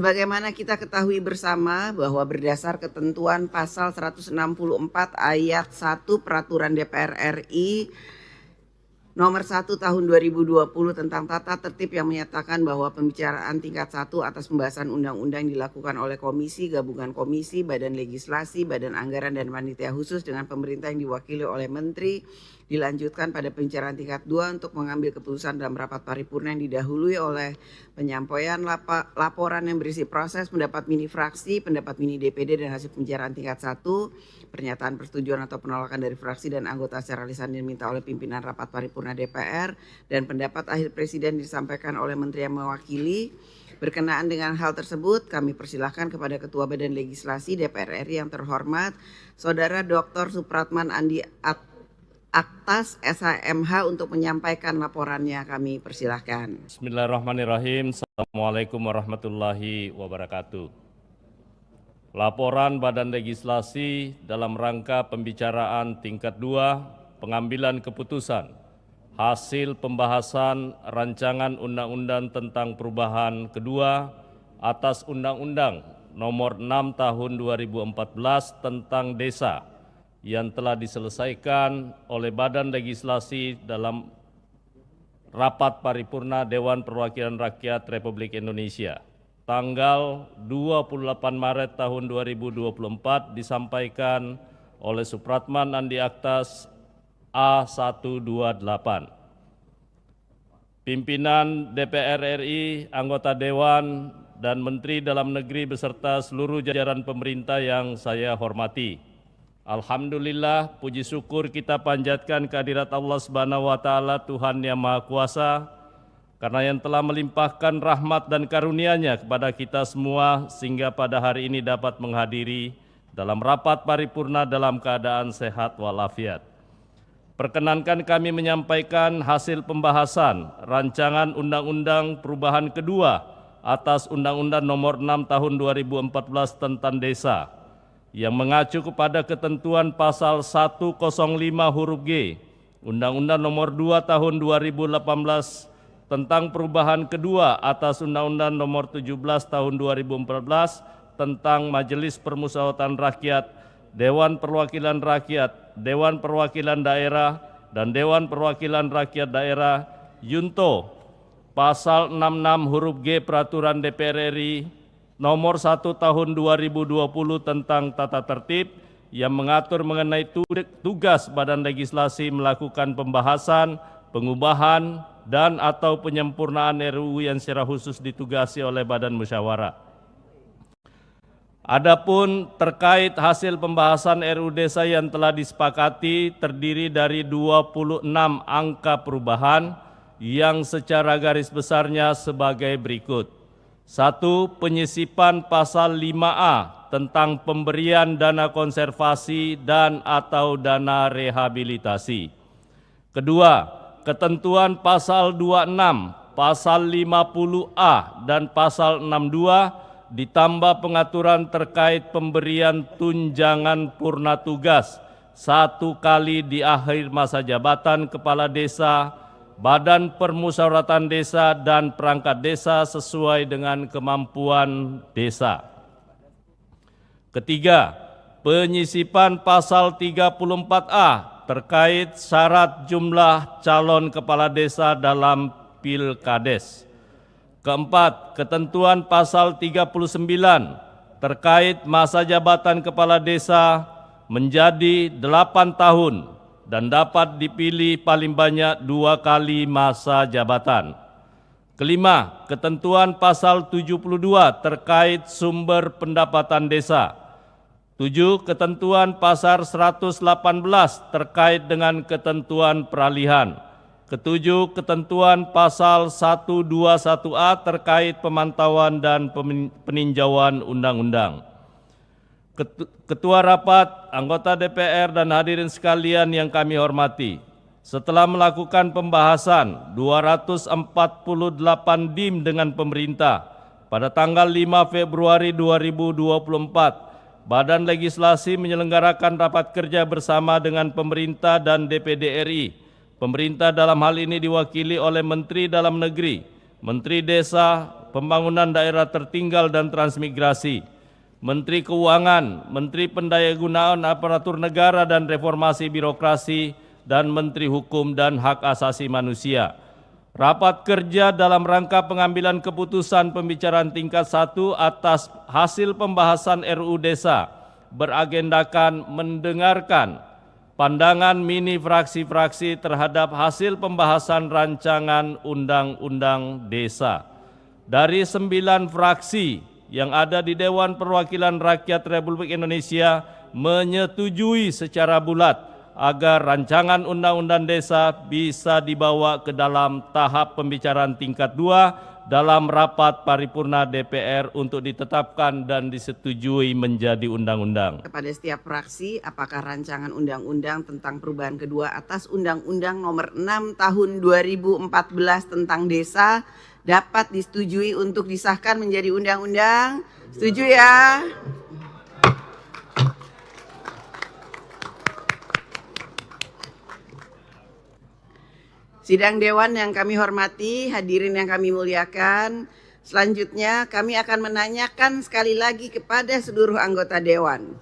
Sebagaimana kita ketahui bersama bahwa berdasar ketentuan pasal 164 ayat 1 Peraturan DPR RI Nomor 1 Tahun 2020 tentang tata tertib yang menyatakan bahwa pembicaraan tingkat 1 atas pembahasan undang-undang dilakukan oleh komisi, gabungan komisi, badan legislasi, badan anggaran dan panitia khusus dengan pemerintah yang diwakili oleh menteri, dilanjutkan pada pembicaraan tingkat 2 untuk mengambil keputusan dalam rapat paripurna yang didahului oleh penyampaian laporan yang berisi proses pendapat mini fraksi, pendapat mini DPD dan hasil pembicaraan tingkat 1, pernyataan persetujuan atau penolakan dari fraksi dan anggota secara lisan diminta oleh pimpinan rapat paripurna DPR, dan pendapat akhir presiden disampaikan oleh menteri yang mewakili. Berkenaan dengan hal tersebut, kami persilahkan kepada Ketua Badan Legislasi DPR RI yang terhormat, Saudara Dr. Supratman Andi Aktas SHMH untuk menyampaikan laporannya. Kami persilahkan. Bismillahirrahmanirrahim. Assalamualaikum warahmatullahi wabarakatuh. Laporan Badan Legislasi dalam rangka pembicaraan tingkat 2, pengambilan keputusan, hasil pembahasan rancangan undang-undang tentang perubahan kedua atas Undang-Undang Nomor 6 Tahun 2014 tentang Desa yang telah diselesaikan oleh Badan Legislasi dalam rapat paripurna Dewan Perwakilan Rakyat Republik Indonesia tanggal 28 Maret tahun 2024 disampaikan oleh Supratman Andi Aktas A128. Pimpinan DPR RI, anggota Dewan, dan Menteri Dalam Negeri beserta seluruh jajaran pemerintah yang saya hormati. Alhamdulillah, puji syukur kita panjatkan kehadirat Allah Subhanahu wa Ta'ala, Tuhan yang Maha Kuasa, karena yang telah melimpahkan rahmat dan karunia-Nya kepada kita semua sehingga pada hari ini dapat menghadiri dalam rapat paripurna dalam keadaan sehat walafiat. Perkenankan kami menyampaikan hasil pembahasan rancangan undang-undang perubahan kedua atas Undang-Undang Nomor 6 Tahun 2014 tentang Desa yang mengacu kepada ketentuan pasal 105 huruf G Undang-Undang Nomor 2 Tahun 2018 tentang perubahan kedua atas Undang-Undang Nomor 17 Tahun 2014 tentang Majelis Permusyawaratan Rakyat, Dewan Perwakilan Rakyat, Dewan Perwakilan Daerah, dan Dewan Perwakilan Rakyat Daerah Junto pasal 66 huruf G Peraturan DPR RI Nomor 1 Tahun 2020 tentang tata tertib yang mengatur mengenai tugas Badan Legislasi melakukan pembahasan, pengubahan, dan atau penyempurnaan RUU yang secara khusus ditugasi oleh Badan Musyawarah. Adapun terkait hasil pembahasan RUU Desa yang telah disepakati terdiri dari 26 angka perubahan yang secara garis besarnya sebagai berikut. 1. Penyisipan pasal 5A tentang pemberian dana konservasi dan atau dana rehabilitasi. Kedua, ketentuan pasal 26, pasal 50A dan pasal 62 ditambah pengaturan terkait pemberian tunjangan purna tugas 1 kali di akhir masa jabatan kepala desa, Badan Permusyawaratan Desa dan perangkat desa sesuai dengan kemampuan desa. Ketiga, penyisipan pasal 34A terkait syarat jumlah calon kepala desa dalam Pilkades. Keempat, ketentuan pasal 39 terkait masa jabatan kepala desa menjadi 8 tahun dan dapat dipilih paling banyak 2 kali masa jabatan. Kelima, ketentuan pasal 72 terkait sumber pendapatan desa. 7. Ketentuan pasal 118 terkait dengan ketentuan peralihan. Ketujuh, ketentuan pasal 121A terkait pemantauan dan peninjauan undang-undang. Ketua Rapat, anggota DPR, dan hadirin sekalian yang kami hormati, setelah melakukan pembahasan 248 DIM dengan pemerintah pada tanggal 5 Februari 2024, Badan Legislasi menyelenggarakan rapat kerja bersama dengan pemerintah dan DPD RI. Pemerintah dalam hal ini diwakili oleh Menteri Dalam Negeri, Menteri Desa, Pembangunan Daerah Tertinggal dan Transmigrasi, Menteri Keuangan, Menteri Pendayagunaan Aparatur Negara dan Reformasi Birokrasi, dan Menteri Hukum dan Hak Asasi Manusia. Rapat kerja dalam rangka pengambilan keputusan pembicaraan tingkat 1 atas hasil pembahasan RUU Desa beragendakan mendengarkan pandangan mini fraksi-fraksi terhadap hasil pembahasan rancangan Undang-Undang Desa. Dari 9 fraksi yang ada di Dewan Perwakilan Rakyat Republik Indonesia menyetujui secara bulat agar rancangan Undang-Undang Desa bisa dibawa ke dalam tahap pembicaraan tingkat 2 dalam rapat paripurna DPR untuk ditetapkan dan disetujui menjadi undang-undang. Kepada setiap fraksi, apakah rancangan undang-undang tentang perubahan kedua atas Undang-Undang Nomor 6 Tahun 2014 tentang Desa dapat disetujui untuk disahkan menjadi undang-undang? Setuju ya? Sidang Dewan yang kami hormati, hadirin yang kami muliakan, selanjutnya kami akan menanyakan sekali lagi kepada seluruh anggota Dewan,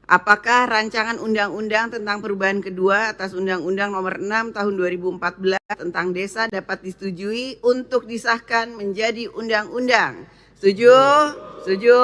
apakah rancangan undang-undang tentang perubahan kedua atas Undang-Undang Nomor 6 Tahun 2014 tentang Desa dapat disetujui untuk disahkan menjadi undang-undang? Setuju? Setuju.